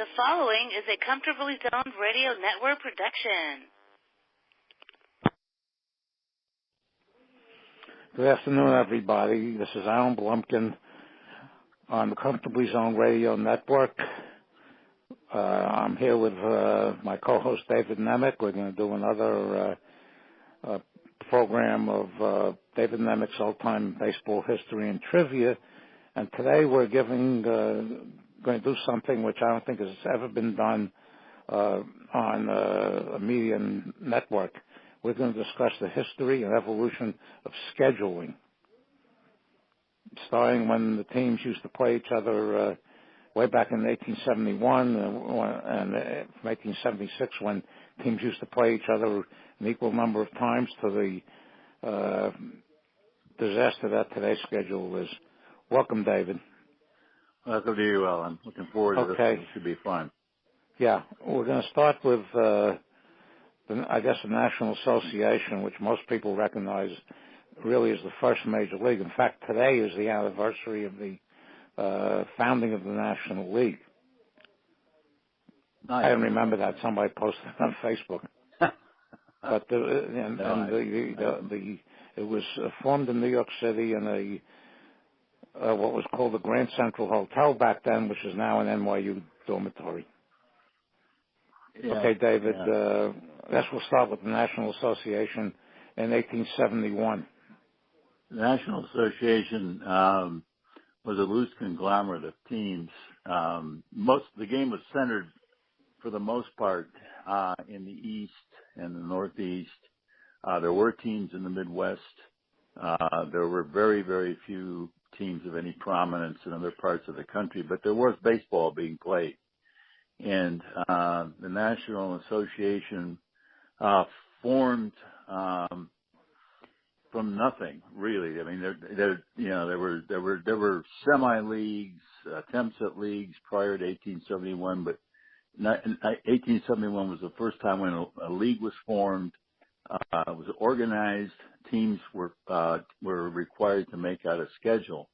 The following is a Comfortably Zoned Radio Network production. Good afternoon, everybody. This is Blumkin on the Comfortably Zoned Radio Network. I'm here with my co-host David Nemec. We're going to do another program of David Nemec's all-time baseball history and trivia. And today we're going to do something which I don't think has ever been done on a media network. We're going to discuss the history and evolution of scheduling, starting when the teams used to play each other way back in 1871 and from 1876 when teams used to play each other an equal number of times to the disaster that today's schedule is. Welcome, David. Welcome to you, Alan. Looking forward to this. It should be fun. Yeah, we're going to start with, the National Association, which most people recognize really is the first major league. In fact, today is the anniversary of the founding of the National League. I didn't remember that. Somebody posted it on Facebook. But it was formed in New York City in what was called the Grand Central Hotel back then, which is now an NYU dormitory. Yeah, okay, David, we'll start with the National Association in 1871. The National Association was a loose conglomerate of teams. The game was centered, for the most part, in the East and the Northeast. There were teams in the Midwest. There were very, very few teams of any prominence in other parts of the country, but there was baseball being played. And the National Association formed from nothing, really. I mean, there were semi-leagues, attempts at leagues prior to 1871, but 1871 was the first time when a league was formed. It was organized. Teams were required to make out a schedule.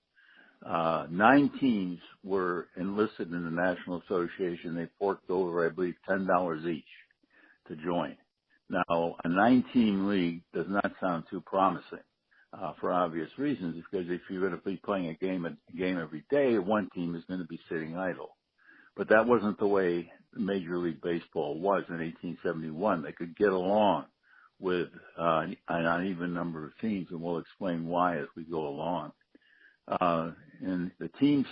9 teams were enlisted in the National Association. They forked over, I believe, $10 each to join. Now, a 9-team league does not sound too promising for obvious reasons, because if you're going to be playing a game every day, one team is going to be sitting idle. But that wasn't the way Major League Baseball was in 1871. They could get along with an uneven number of teams, and we'll explain why as we go along. And the teams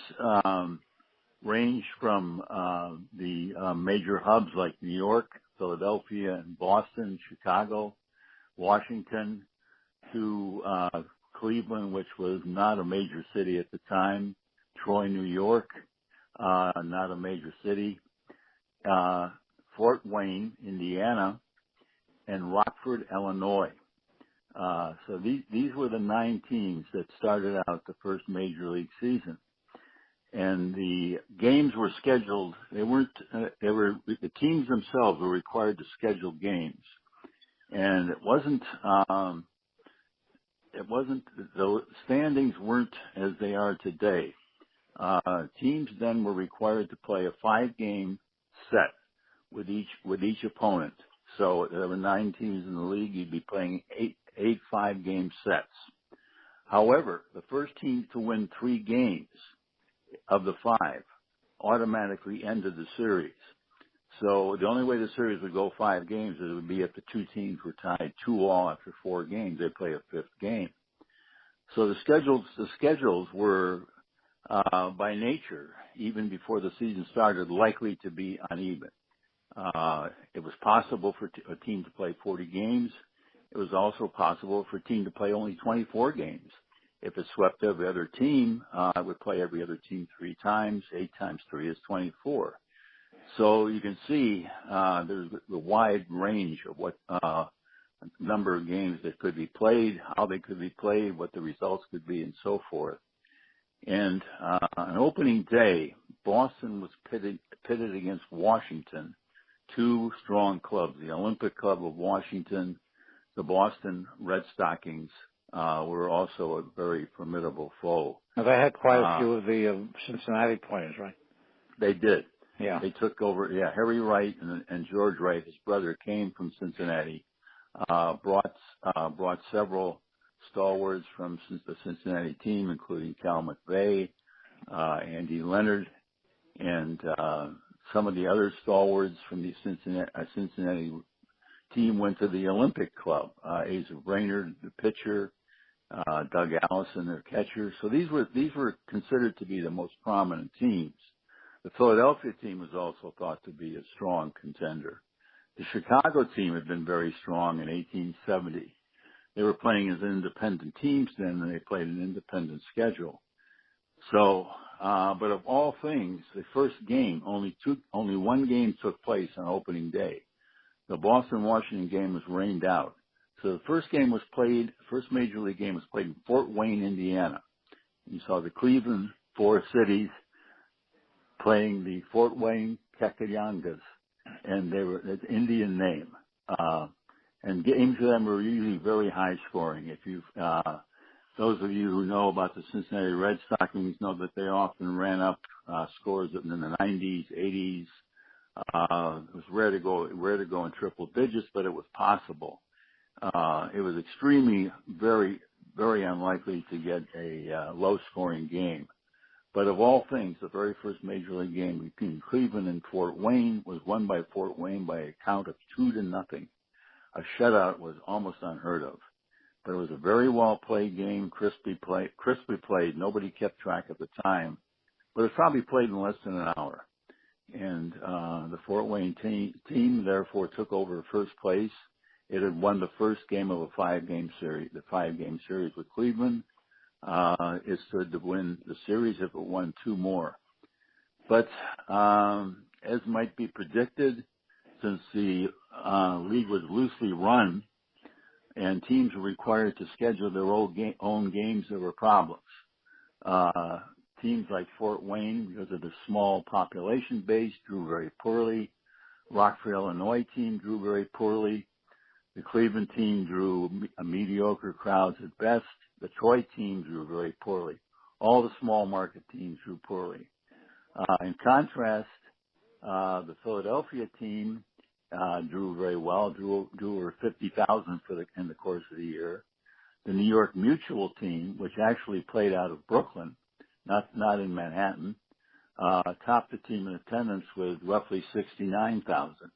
range from the major hubs like New York, Philadelphia, and Boston, Chicago, Washington, to Cleveland, which was not a major city at the time, Troy, New York, not a major city, Fort Wayne, Indiana, and Rockford, Illinois. So these were the 9 teams that started out the first major league season. And the games were scheduled. The teams themselves were required to schedule games. And the standings weren't as they are today. Teams then were required to play a 5-game set with each opponent. So there were 9 teams in the league. You'd be playing 8 5-game sets. However, the first team to win 3 games of the 5 automatically ended the series. So the only way the series would go 5 games is it would be if the 2 teams were tied 2-2 after 4 games. They'd play a 5th game. So the schedules were by nature, even before the season started, likely to be uneven. It was possible for a team to play 40 games. It was also possible for a team to play only 24 games. If it swept every other team, it would play every other team 3 times. 8 times 3 is 24. So you can see there's a wide range of what number of games that could be played, how they could be played, what the results could be, and so forth. And on opening day, Boston was pitted against Washington, 2 strong clubs, the Olympic Club of Washington. The Boston Red Stockings were also a very formidable foe. Now, they had quite a few of the Cincinnati players, right? They did. Yeah. They took over. Yeah, Harry Wright and George Wright, his brother, came from Cincinnati. Brought several stalwarts from the Cincinnati team, including Cal McVeigh, Andy Leonard, and some of the other stalwarts from the Cincinnati team went to the Olympic Club. Asa Brainerd, the pitcher, Doug Allison, their catcher. So these were considered to be the most prominent teams. The Philadelphia team was also thought to be a strong contender. The Chicago team had been very strong in 1870. They were playing as independent teams then, and they played an independent schedule. So, but of all things, the first game, only one game took place on opening day. The Boston-Washington game was rained out. So the first major league game was played in Fort Wayne, Indiana. You saw the Cleveland Four Cities playing the Fort Wayne Cacayangas, and it's an Indian name. And games for them were usually very high scoring. Those of you who know about the Cincinnati Red Stockings know that they often ran up scores in the 90s, 80s. It was rare to go in triple digits, but it was possible. It was extremely, very, very unlikely to get a low-scoring game. But of all things, the very first major league game between Cleveland and Fort Wayne was won by Fort Wayne by a count of 2-0. A shutout was almost unheard of. But it was a very well-played game, crisply played. Nobody kept track at the time. But it was probably played in less than an hour. And the Fort Wayne team therefore took over first place. It had won the first game of a five-game series with Cleveland. It stood to win the series if it won two more. But as might be predicted, since the league was loosely run and teams were required to schedule their own games, there were problems. Teams like Fort Wayne, because of the small population base, drew very poorly. Rockford, Illinois team drew very poorly. The Cleveland team drew mediocre crowds at best. The Troy team drew very poorly. All the small market teams drew poorly. In contrast, the Philadelphia team drew very well, drew over 50,000 in the course of the year. The New York Mutual team, which actually played out of Brooklyn, not in Manhattan, topped the team in attendance with roughly 69,000.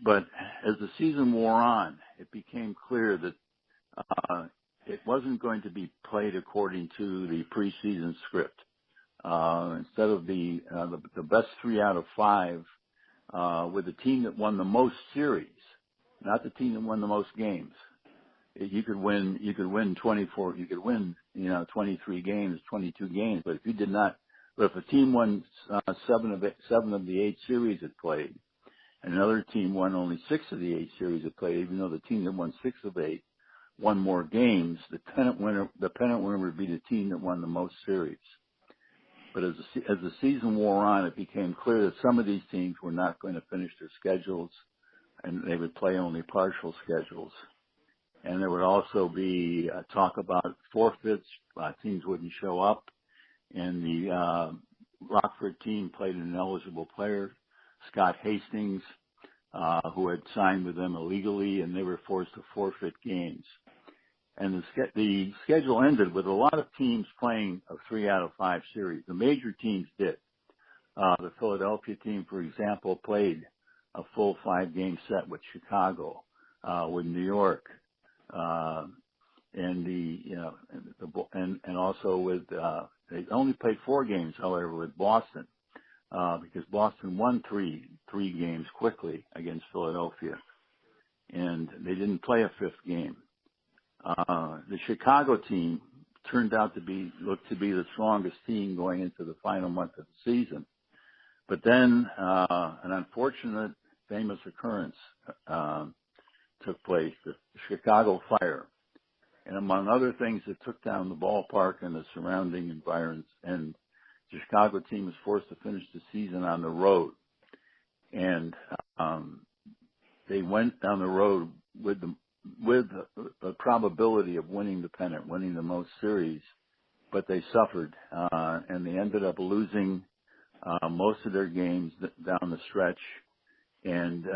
But as the season wore on, it became clear that it wasn't going to be played according to the preseason script. Instead of the best 3 out of 5, with the team that won the most series, not the team that won the most games. You could win 24, you could win, 23 games, 22 games, but if a team won 7 of the 8 series it played, and another team won only 6 of the 8 series it played, even though the team that won 6 of 8 won more games, the pennant winner would be the team that won the most series. But as the season wore on, it became clear that some of these teams were not going to finish their schedules, and they would play only partial schedules. And there would also be talk about forfeits. Teams wouldn't show up. And the Rockford team played an ineligible player, Scott Hastings, who had signed with them illegally, and they were forced to forfeit games. And the schedule ended with a lot of teams playing a 3 out of 5 series. The major teams did. The Philadelphia team, for example, played a full 5-game set with Chicago, with New York, and also with they only played 4 games, however, with Boston, because Boston won three games quickly against Philadelphia, and they didn't play a 5th game. The Chicago team turned out to looked to be the strongest team going into the final month of the season. But then an unfortunate, famous occurrence took place, the Chicago fire. And among other things, it took down the ballpark and the surrounding environs, and the Chicago team was forced to finish the season on the road. And they went down the road with the probability of winning the pennant, winning the most series, but they suffered, and they ended up losing most of their games down the stretch, and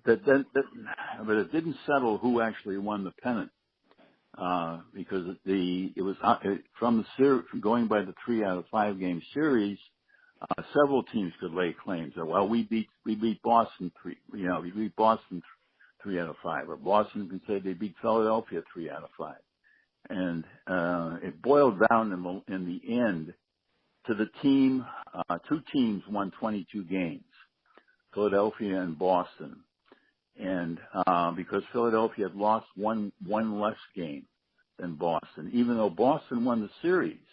but it didn't settle who actually won the pennant, because it was from the going by the 3 out of 5 game series. Several teams could lay claims that, well, we beat Boston we beat Boston 3 out of 5, or Boston can say they beat Philadelphia 3 out of 5, and it boiled down in the end to the team. 2 teams won 22 games, Philadelphia and Boston, and because Philadelphia had lost one less game than Boston, even though Boston won the series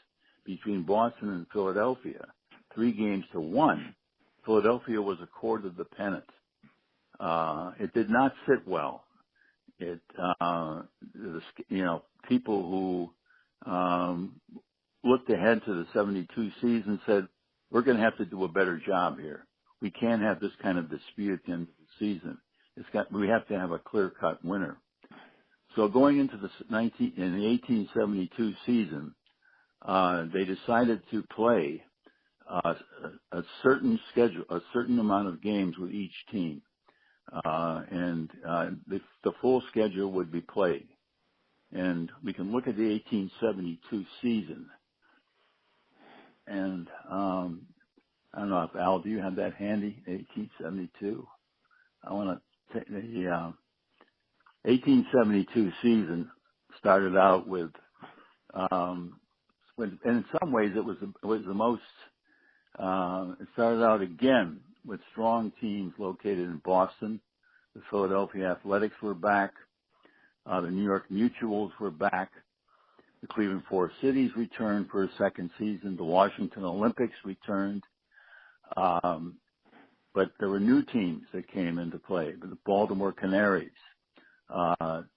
between Boston and Philadelphia 3-1, Philadelphia was accorded the pennant. It did not sit well. People who looked ahead to the 72 season said, we're going to have to do a better job here. We can't have this kind of dispute in the season. We have to have a clear-cut winner. So going into the 1872 season, they decided to play a certain schedule, a certain amount of games with each team, and the full schedule would be played. And we can look at the 1872 season, and I don't know if Al, do you have that handy? 1872. I want to take the 1872 season started out with, and in some ways it was the most. It started out again with strong teams located in Boston. The Philadelphia Athletics were back. The New York Mutuals were back. The Cleveland Four Cities returned for a second season. The Washington Olympics returned. But there were new teams that came into play. The Baltimore Canaries,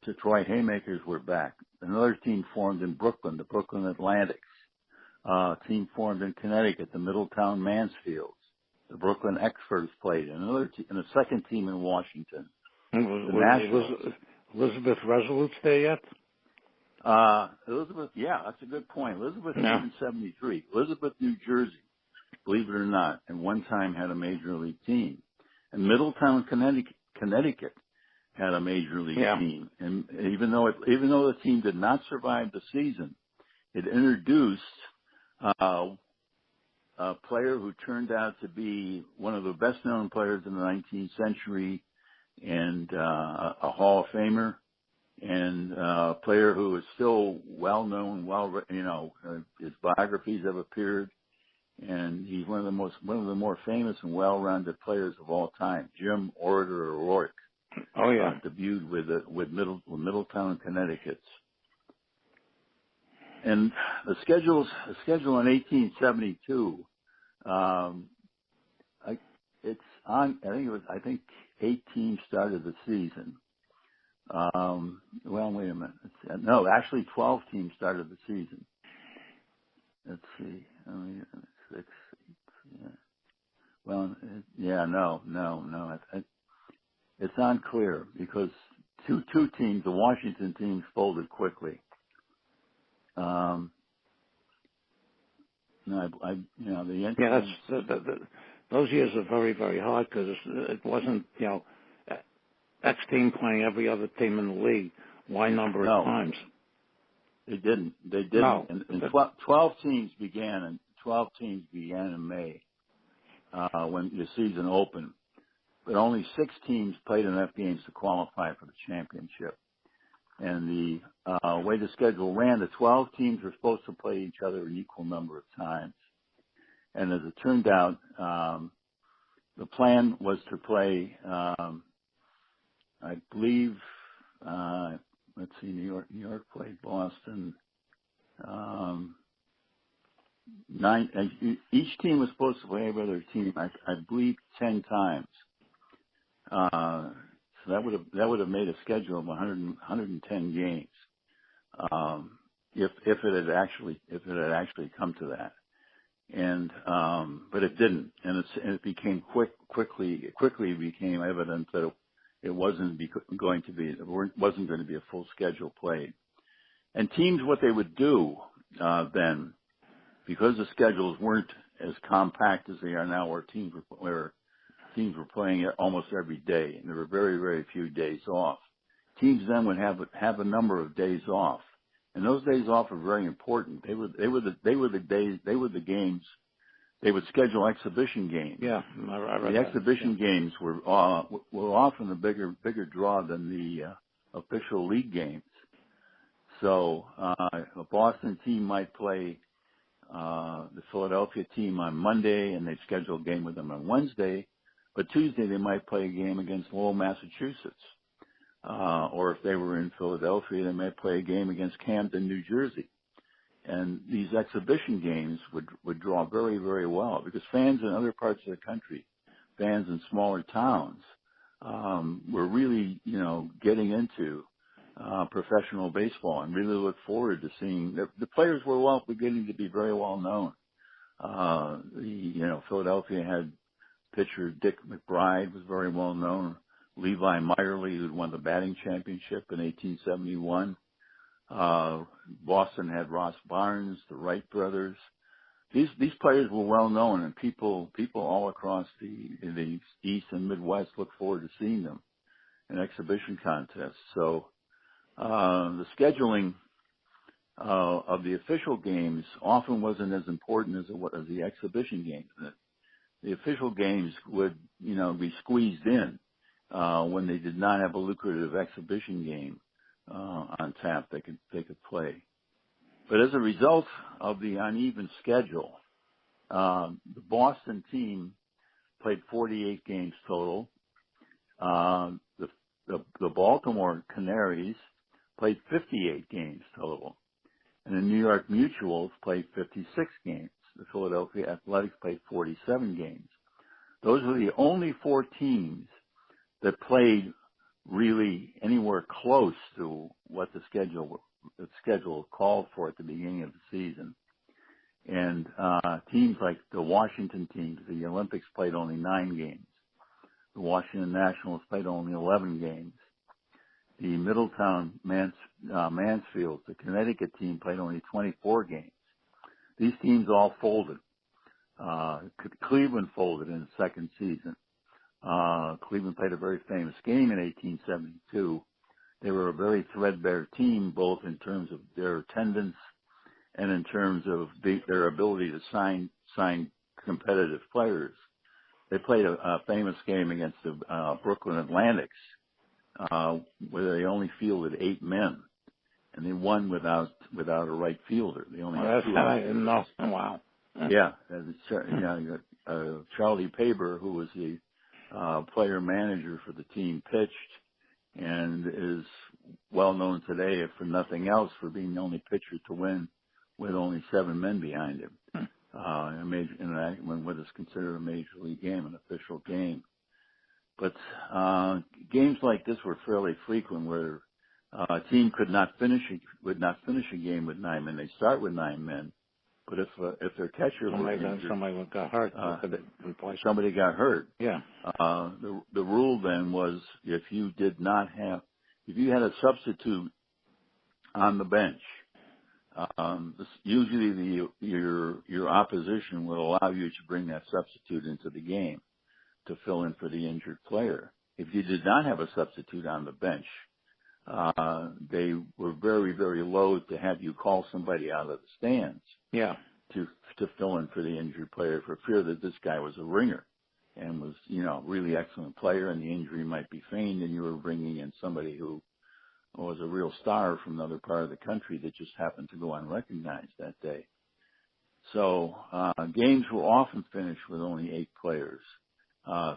Detroit Haymakers were back. Another team formed in Brooklyn, the Brooklyn Atlantics. Team formed in Connecticut, the Middletown Mansfields. The Brooklyn Experts played. And a second team in Washington. Was Elizabeth Resolute's there yet? Elizabeth, yeah, that's a good point. Elizabeth in 73. Elizabeth, New Jersey, believe it or not, at one time had a major league team. And Middletown, Connecticut had a major league team. And even though the team did not survive the season, it introduced a player who turned out to be one of the best known players in the 19th century, and a Hall of Famer, and a player who is still well known, his biographies have appeared, and he's one of the more famous and well-rounded players of all time. Jim Orator O'Rourke. Oh yeah, debuted with Middletown, Connecticut. And the schedule in 1872, it's on. I think 8 teams started the season. Well, wait a minute. No, actually 12 teams started the season. Let's see. 6. Yeah. Well, yeah, no. It's unclear because two teams, the Washington teams, folded quickly. Those years are very, very hard because it wasn't, X team playing every other team in the league. Y number of times. They didn't. No. And 12 teams began in May when the season opened. But only 6 teams played enough games to qualify for the championship. And the way the schedule ran, the 12 teams were supposed to play each other an equal number of times. And as it turned out, the plan was to play, I believe, let's see, New York played Boston. 9. Each team was supposed to play every other team, I believe, 10 times. So that would have made a schedule of 110 games, if it had actually come to that. And but it didn't, and it became quickly became evident that it wasn't going to be a full schedule played. And teams, what they would do then, because the schedules weren't as compact as they are now, where teams were playing almost every day, and there were very, very few days off. Teams then would have a number of days off, and those days off are very important. They were the games. They would schedule exhibition games. Yeah, I read the that. exhibition games were often a bigger draw than the official league games. So a Boston team might play the Philadelphia team on Monday, and they'd schedule a game with them on Wednesday. But Tuesday they might play a game against Lowell, Massachusetts. Or if they were in Philadelphia, they might play a game against Camden, New Jersey. And these exhibition games would draw very, very well, because fans in other parts of the country, fans in smaller towns, were really, getting into professional baseball, and really look forward to seeing the players were beginning to be very well known. Philadelphia had pitcher Dick McBride, was very well known. Levi Meyerly, who'd won the batting championship in 1871. Boston had Ross Barnes, the Wright brothers. These players were well known, and people all across the East and Midwest look forward to seeing them in exhibition contests. So the scheduling of the official games often wasn't as important as the exhibition games. The official games would, be squeezed in when they did not have a lucrative exhibition game on tap they could play. But as a result of the uneven schedule, the Boston team played 48 games total. The Baltimore Canaries played 58 games total. And the New York Mutuals played 56 games. The Philadelphia Athletics played 47 games. Those were the only four teams that played really anywhere close to what the schedule called for at the beginning of the season. And teams like the Washington teams, the Olympics, played only 9 games. The Washington Nationals played only 11 games. The Middletown Mansfield, the Connecticut team, played only 24 games. These teams all folded. Cleveland folded in the second season. Cleveland played a very famous game in 1872. They were a very threadbare team, both in terms of their attendance and in terms of their ability to sign competitive players. They played a famous game against the Brooklyn Atlantics, where they only fielded 8 men, and they won without a right fielder. They only had 2 I didn't know. Wow. Yeah, Charlie Paber, who was the player manager for the team, pitched, and is well known today, if for nothing else, for being the only pitcher to win with only 7 men behind him. When what is considered a major league game, an official game. But games like this were fairly frequent, where a team would not finish a game with 9 men. They start with 9 men, but if their catcher somebody got hurt, somebody got hurt. Yeah. The rule then was, if you had a substitute on the bench, usually your opposition would allow you to bring that substitute into the game to fill in for the injured player. If you did not have a substitute on the bench, they were very, very loath to have you call somebody out of the stands. Yeah. To fill in for the injured player, for fear that this guy was a ringer and was, really excellent player, and the injury might be feigned, and you were bringing in somebody who was a real star from another part of the country that just happened to go unrecognized that day. So games were often finished with only 8 players.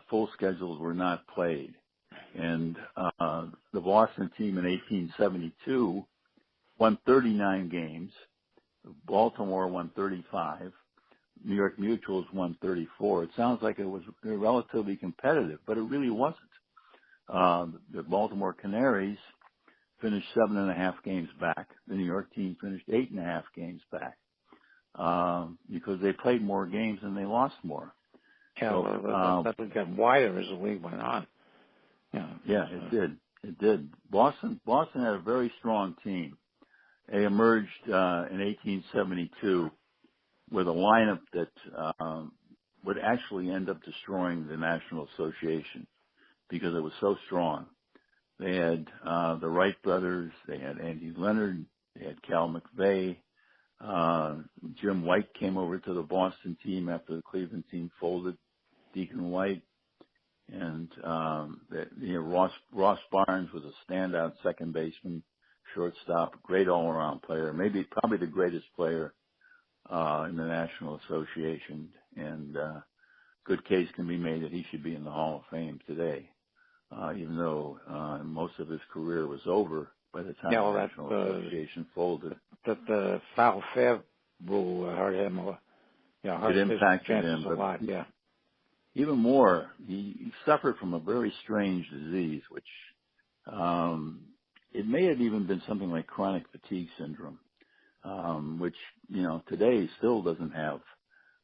Full schedules were not played. And the Boston team in 1872 won 39 games. Baltimore won 35. New York Mutuals won 34. It sounds like it was relatively competitive, but it really wasn't. The Baltimore Canaries finished 7.5 games back. The New York team finished 8.5 games back, because they played more games and they lost more. Yeah, so, that would get wider as the league went on. Yeah, it did. Boston had a very strong team. They emerged in 1872 with a lineup that would actually end up destroying the National Association because it was so strong. They had the Wright brothers, they had Andy Leonard, they had Cal McVeigh. Jim White came over to the Boston team after the Cleveland team folded, Deacon White. And Ross Barnes was a standout second baseman, shortstop, great all-around player, probably the greatest player in the National Association. And good case can be made that he should be in the Hall of Fame today, even though most of his career was over by the time the National Association folded. The foul fair rule hurt him, hurt it impacted his him a lot. Yeah. Even more, he suffered from a very strange disease, which it may have even been something like chronic fatigue syndrome, which today still doesn't have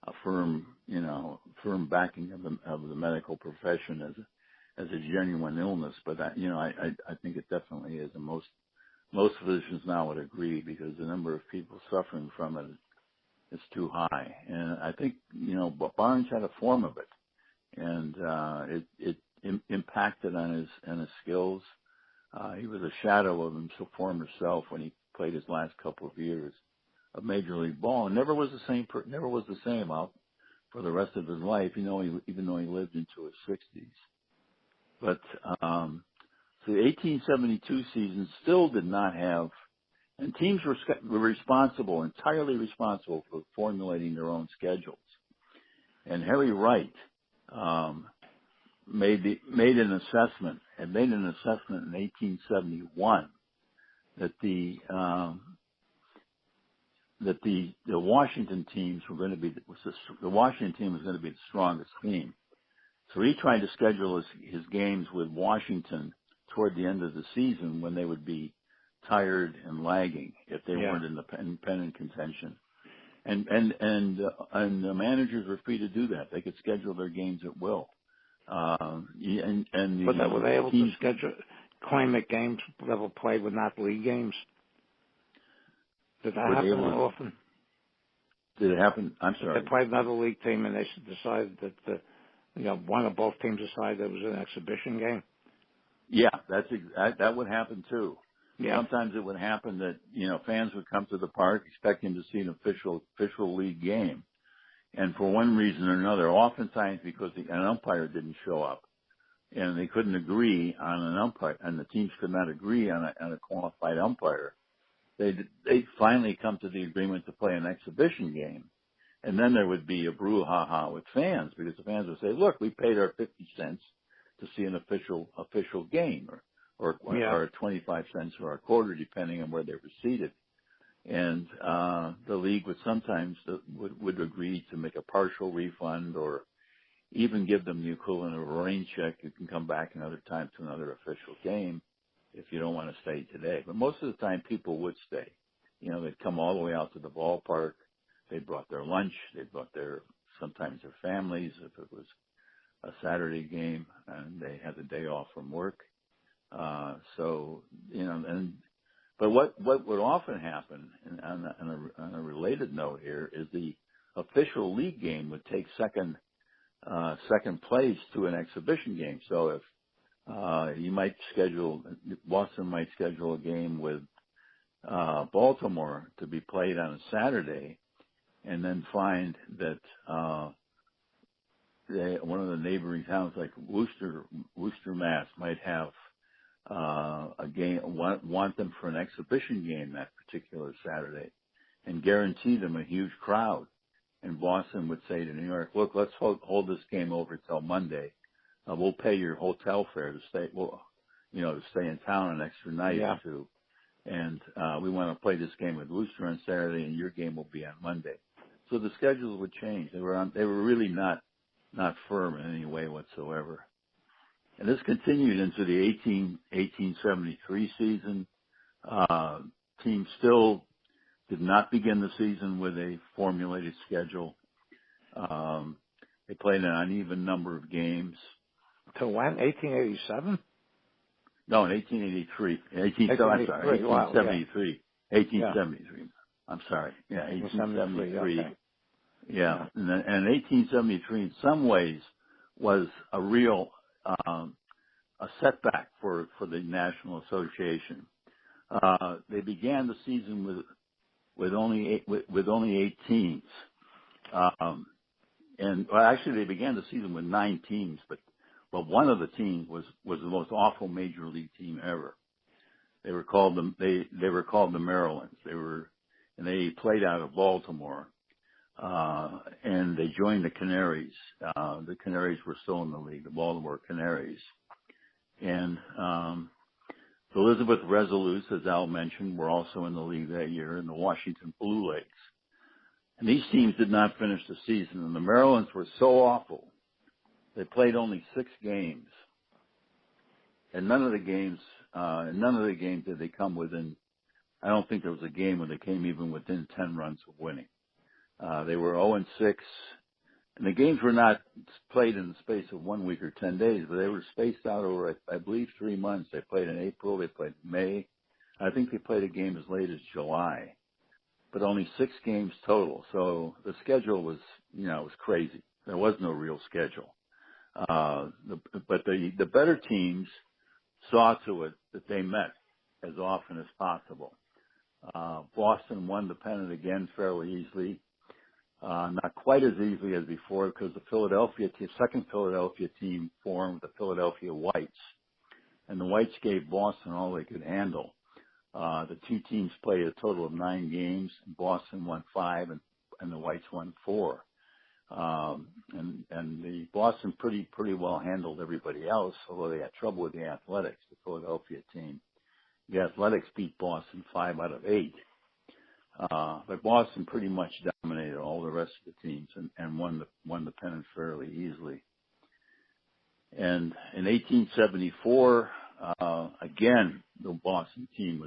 a firm backing of the medical profession as a genuine illness. But I think it definitely is, and most physicians now would agree, because the number of people suffering from it is too high. And I think Barnes had a form of it. And it impacted on his skills. He was a shadow of his former self when he played his last couple of years of Major League Ball, and never was the same out for the rest of his life. Even though he lived into his 60s. But so the 1872 season still did not have, and teams were entirely responsible for formulating their own schedules. And Harry Wright made an assessment in 1871 that the Washington teams were going to be the Washington team was going to be the strongest team. So he tried to schedule his games with Washington toward the end of the season, when they would be tired and lagging if they weren't in the pennant contention. And the managers were free to do that. They could schedule their games at will. But were they able to claim that games that were played were not league games? Did that happen often? Did it happen? I'm sorry. They played another league team, and they decided that one or both teams decided it was an exhibition game. Yeah, that would happen too. Yeah. Sometimes it would happen that fans would come to the park expecting to see an official league game, and for one reason or another, oftentimes because an umpire didn't show up, and they couldn't agree on an umpire, and the teams could not agree on a qualified umpire, they'd finally come to the agreement to play an exhibition game, and then there would be a brouhaha with fans, because the fans would say, "Look, we paid our 50 cents to see an official game," or 25 cents or a quarter, depending on where they were seated. And the league would sometimes would agree to make a partial refund, or even give them the equivalent of a rain check. You can come back another time to another official game if you don't want to stay today. But most of the time, people would stay. They'd come all the way out to the ballpark. They brought their lunch. They brought sometimes their families if it was a Saturday game and they had the day off from work. But what would often happen, and on a related note here, is the official league game would take second place to an exhibition game. So if Boston might schedule a game with Baltimore to be played on a Saturday, and then find that one of the neighboring towns like Worcester, Mass, might have a game, want them for an exhibition game that particular Saturday, and guarantee them a huge crowd. And Boston would say to New York, "Look, let's hold this game over till Monday. We'll pay your hotel fare to stay. To stay in town an extra night or two. And we want to play this game with Worcester on Saturday, and your game will be on Monday." So the schedules would change. They were really not firm in any way whatsoever. And this continued into the 1873 season. Teams still did not begin the season with a formulated schedule. They played an uneven number of games. To when? 1887? No, in 1883. 1873. Wow, 1873. 1873. I'm sorry. Yeah, 1873. Okay. Yeah. And 1873 in some ways was a real, a setback for the National Association. They began the season with only 8 teams. And well, actually they began the season with 9 teams, but one of the teams was the most awful major league team ever. They were called the Marylands. They played out of Baltimore. And they joined the Canaries. The Canaries were still in the league, the Baltimore Canaries. And the Elizabeth Resolutes, as Al mentioned, were also in the league that year, and the Washington Blue Lakes. And these teams did not finish the season, and the Marylands were so awful. They played only 6 games, and none of the games did they come within. I don't think there was a game where they came even within 10 runs of winning. They were 0-6, and the games were not played in the space of 1 week or 10 days, but they were spaced out over, I believe, 3 months. They played in April, they played in May. I think they played a game as late as July, but only 6 games total. So the schedule was, was crazy. There was no real schedule. But the better teams saw to it that they met as often as possible. Boston won the pennant again fairly easily. Not quite as easily as before because the second Philadelphia team formed the Philadelphia Whites, and the Whites gave Boston all they could handle. The 2 teams played a total of 9 games, and Boston won 5, and the Whites won 4. And the Boston pretty well handled everybody else, although they had trouble with the Athletics, the Philadelphia team. The Athletics beat Boston 5 out of 8. But Boston pretty much dominated all the rest of the teams and won the pennant fairly easily. And in 1874, again, the Boston team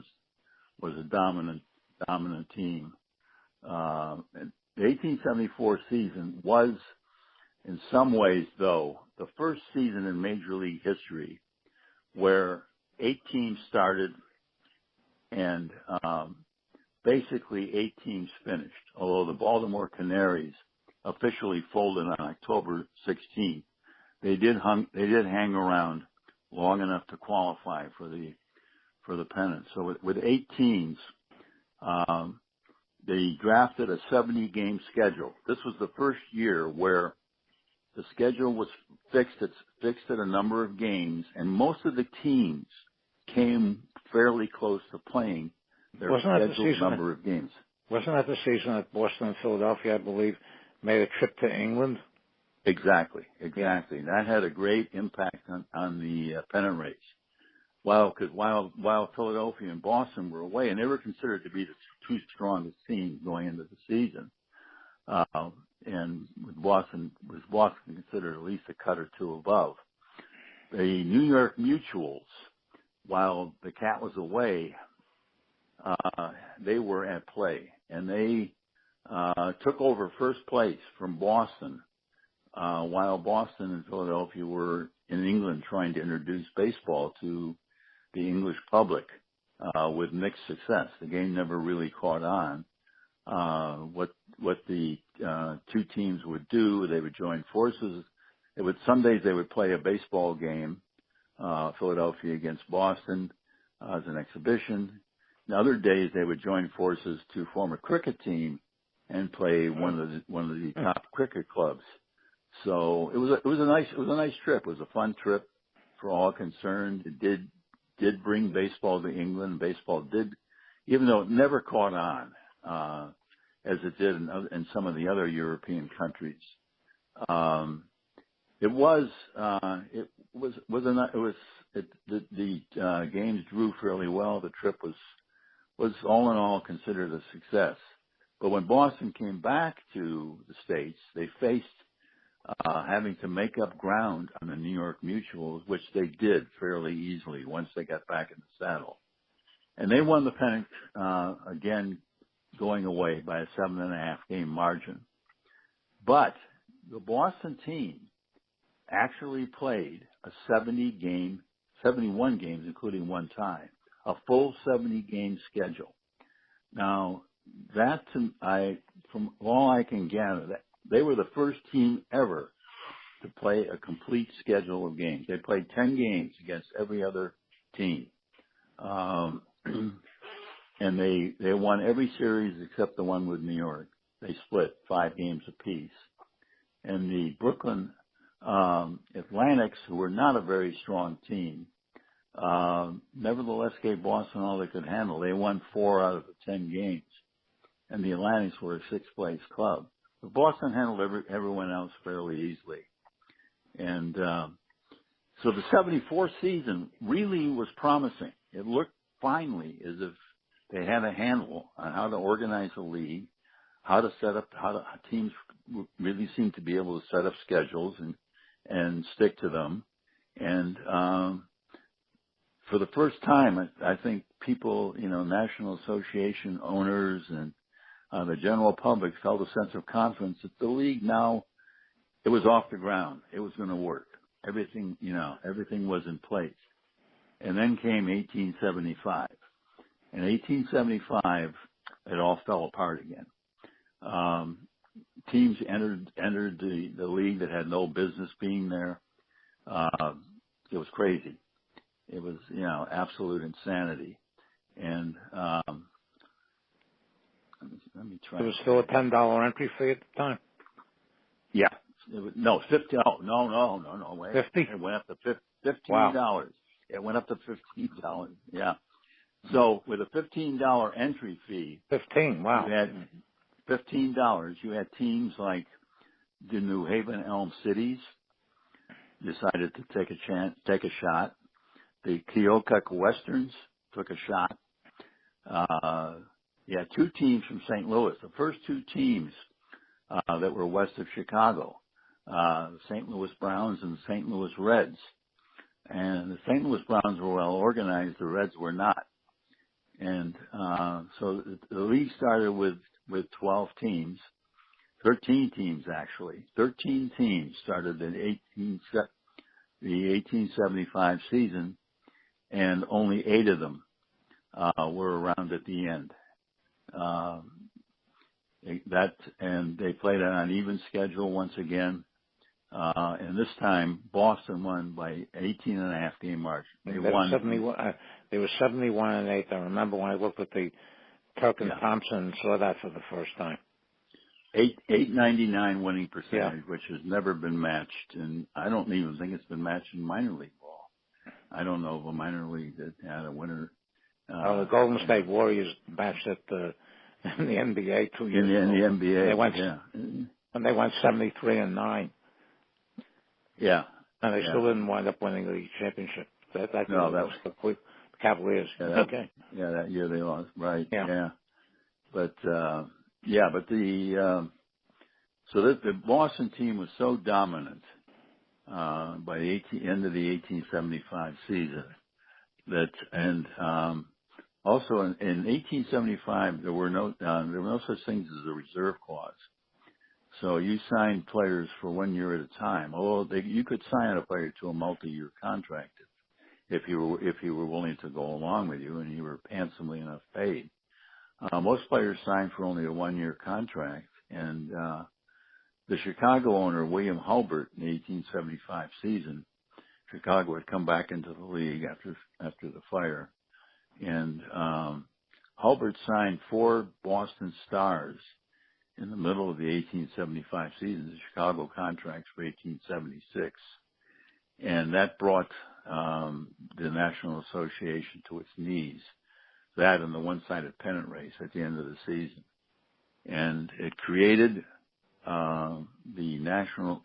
was a dominant team. And the 1874 season was, in some ways, though, the first season in Major League history where 8 teams started and basically 8 teams finished, although the Baltimore Canaries officially folded on October 16th. They did hang around long enough to qualify for the pennant. So with 8 teams, they drafted a 70-game schedule. This was the first year where the schedule was fixed at a number of games, and most of the teams came fairly close to playing their scheduled number of games. Wasn't that the season that Boston and Philadelphia, I believe, made a trip to England? Exactly. That had a great impact on the pennant race. While Philadelphia and Boston were away, and they were considered to be the 2 strongest teams going into the season, and with Boston considered at least a cut or 2 above. The New York Mutuals, while the Cat was away, they were at play, and they took over first place from Boston, while Boston and Philadelphia were in England trying to introduce baseball to the English public with mixed success. The game never really caught on. What the 2 teams would do, they would join forces. Some days they would play a baseball game, Philadelphia against Boston, as an exhibition. And other days they would join forces to form a cricket team and play one of the top cricket clubs. So it was a nice trip. It was a fun trip for all concerned. It did bring baseball to England. Baseball did, even though it never caught on as it did in some of the other European countries. The games drew fairly well. The trip was all in all considered a success. But when Boston came back to the States, they faced having to make up ground on the New York Mutuals, which they did fairly easily once they got back in the saddle. And they won the pennant again, going away by a 7.5 game margin. But the Boston team actually played a 71 games, including 1 tie, a full 70 game schedule. Now, from all I can gather, they were the first team ever to play a complete schedule of games. They played 10 games against every other team. And they won every series except the one with New York. They split 5 games apiece. And the Brooklyn Atlantics, who were not a very strong team, nevertheless gave Boston all they could handle. They won 4 out of the 10 games. And the Atlantics were a 6th-place club. But Boston handled everyone else fairly easily. And so the 74 season really was promising. It looked finally as if they had a handle on how to organize a league, how to set up, teams really seemed to be able to set up schedules and stick to them. And for the first time, I think people, National Association owners and the general public felt a sense of confidence that the league now, it was off the ground. It was going to work. Everything was in place. And then came 1875. In 1875, it all fell apart again. Teams entered the league that had no business being there. It was crazy. It was, absolute insanity. And let me try. There was still a $10 entry fee at the time. Yeah. No, 50. Oh, no. Wait. 50? It went up to $15. Wow. It went up to $15. Yeah. So with a $15 entry fee, 15. Wow. You had $15. You had teams like the New Haven Elm Cities decided to take a shot. The Keokuk Westerns took a shot. You had 2 teams from St. Louis. The first 2 teams that were west of Chicago, the St. Louis Browns and the St. Louis Reds. And the St. Louis Browns were well organized. The Reds were not. And so the league started with 12 teams, 13 teams actually. 13 teams started in the 1875 season, and only 8 of them were around at the end. And they played on an even schedule once again. And this time, Boston won by 18.5 game margin. They won 71. They were 71-8. I remember when I looked at the Kirk and Thompson and saw that for the first time. 899 winning percentage, which has never been matched, and I don't even think it's been matched in minor league ball. I don't know of a minor league that had a winner. The Golden State Warriors matched it in the NBA 2 years ago. In the NBA, they went, yeah. And they went 73-9. Yeah. And they still didn't wind up winning the championship. That was the Cavaliers. Yeah, Okay. Yeah, that year they lost. Right. Yeah. But so the Boston team was so dominant by the end of the 1875 season that, and also in 1875 there were no such things as a reserve clause. So you signed players for 1 year at a time. Although you could sign a player to a multi-year contract if you were willing to go along with you and you were handsomely enough paid. Most players signed for only a 1 year contract, and the Chicago owner William Hulbert in the 1875 season, Chicago had come back into the league after the fire, and Hulbert signed 4 Boston Stars in the middle of the 1875 season, the Chicago contracts for 1876. And that brought the National Association to its knees. That and the one-sided pennant race at the end of the season. And it triggered the National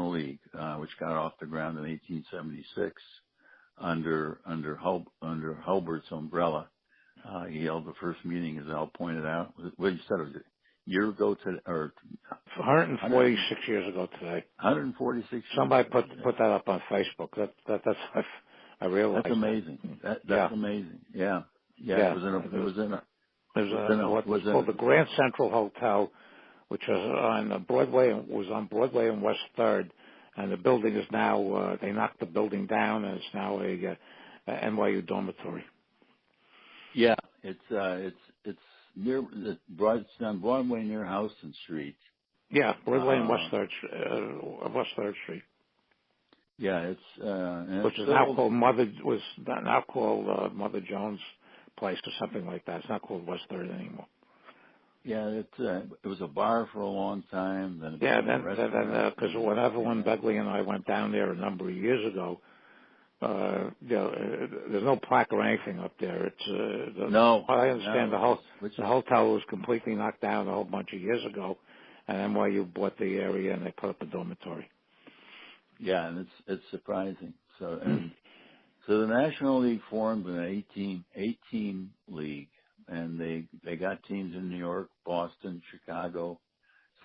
League, which got off the ground in 1876 under Hulbert's umbrella. He held the first meeting, as Al pointed out. What you said, was it a year ago today, or 146 years ago today. 146 years. Somebody put that up on Facebook. That's I realized. That's amazing. That's amazing. Yeah. It was called the Grand Central Hotel, which was on Broadway and West 3rd, and the building is now they knocked the building down, and it's now a NYU dormitory. Yeah, it's it's on Broadway near Houston Street. Yeah, Broadway and West Third Street. Yeah, it's which is now called Mother Jones Place or something like that. It's not called West Third anymore. Yeah, it was a bar for a long time. Then because when Begley and I went down there a number of years ago, there's no plaque or anything up there. It's no. I understand the hotel was completely knocked down a whole bunch of years ago, and NYU bought the area and they put up a dormitory. Yeah, and it's surprising. So the National League formed an 18 league, and they got teams in New York, Boston, Chicago,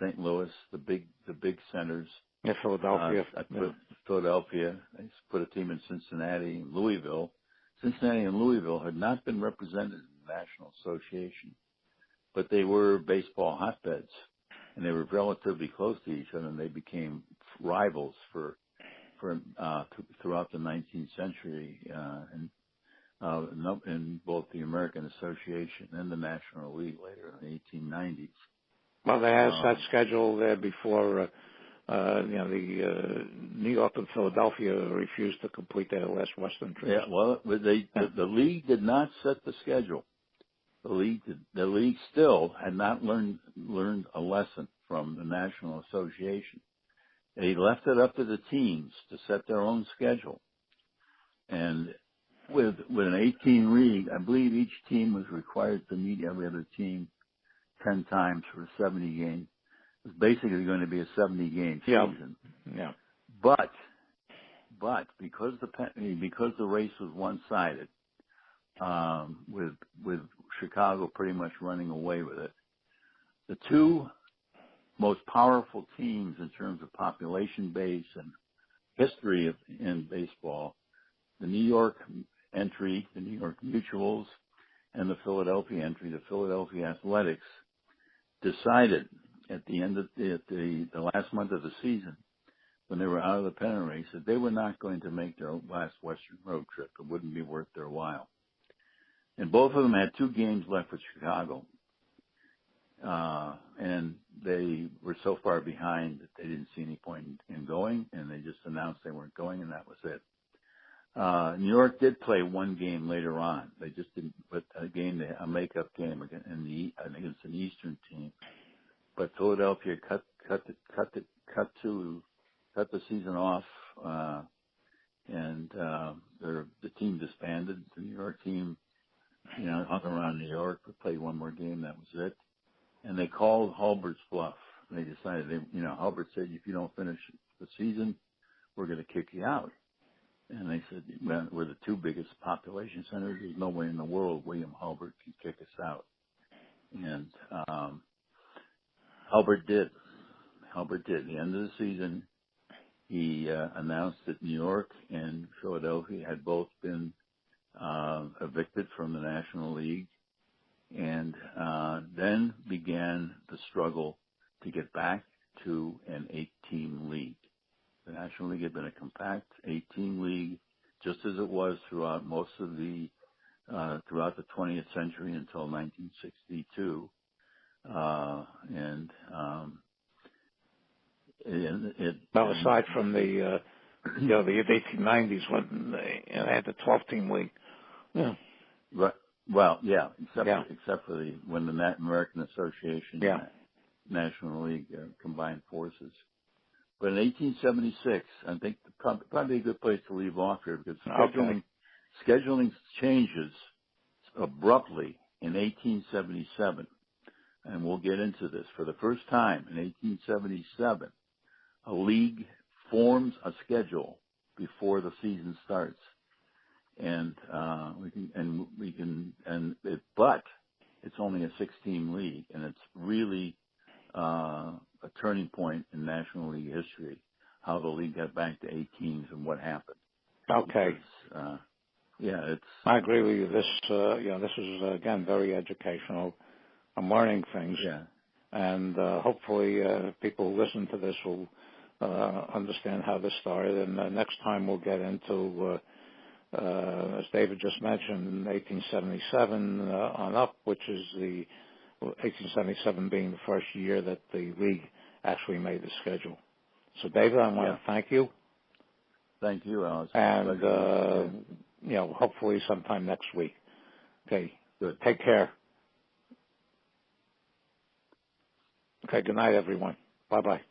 St. Louis, the big centers. Yeah, Philadelphia. Philadelphia. They put a team in Cincinnati and Louisville. Cincinnati and Louisville had not been represented in the National Association, but they were baseball hotbeds, and they were relatively close to each other, and they became rivals throughout the 19th century in both the American Association and the National League later in the 1890s. Well, they had that schedule there before. The New York and Philadelphia refused to complete their last Western trip. Yeah, well, the league did not set the schedule. The league still had not learned a lesson from the National Association. They left it up to the teams to set their own schedule. And with an 18 league, I believe each team was required to meet every other team 10 times for 70 games. It's basically going to be a 70-game season. Yeah. But because the race was one-sided, with Chicago pretty much running away with it, the two most powerful teams in terms of population base and history in baseball, the New York entry, the New York Mutuals, and the Philadelphia entry, the Philadelphia Athletics, decided at the end of the last month of the season, when they were out of the pennant race, that they were not going to make their last Western road trip. It wouldn't be worth their while. And both of them had 2 games left with Chicago. And they were so far behind that they didn't see any point in going, and they just announced they weren't going, and that was it. New York did play 1 game later on. They just didn't, but a makeup game against an Eastern team. But Philadelphia cut the season off, and the team disbanded. The New York team, hung around New York, played 1 more game. That was it. And they called Hulbert's bluff. And they decided, Hulbert said, if you don't finish the season, we're going to kick you out. And they said, well, we're the 2 biggest population centers. There's no way in the world William Hulbert can kick us out. And Hulbert did. At the end of the season, he announced that New York and Philadelphia had both been evicted from the National League. And then began the struggle to get back to an 8-team league. The National League had been a compact 8-team league, just as it was throughout throughout the 20th century until 1962. Aside from the 1890s when they had the 12-team league. Yeah. Right. Well, yeah, except for when the American Association and National League combined forces. But in 1876, I think probably a good place to leave off here, because scheduling changes abruptly in 1877, and we'll get into this. For the first time in 1877, a league forms a schedule before the season starts. But it's only a 6-team league, and it's really a turning point in National League history, how the league got back to 8 teams and what happened. Okay. Because, I agree with you. This is again very educational. I'm learning things. Yeah. And hopefully people who listen to this will understand how this started. And next time we'll get into as David just mentioned, in 1877 on up, which is the 1877 being the first year that the league actually made the schedule. So, David, I want to thank you. Thank you, Alice. And, hopefully sometime next week. Okay. Good. Take care. Okay, good night, everyone. Bye-bye.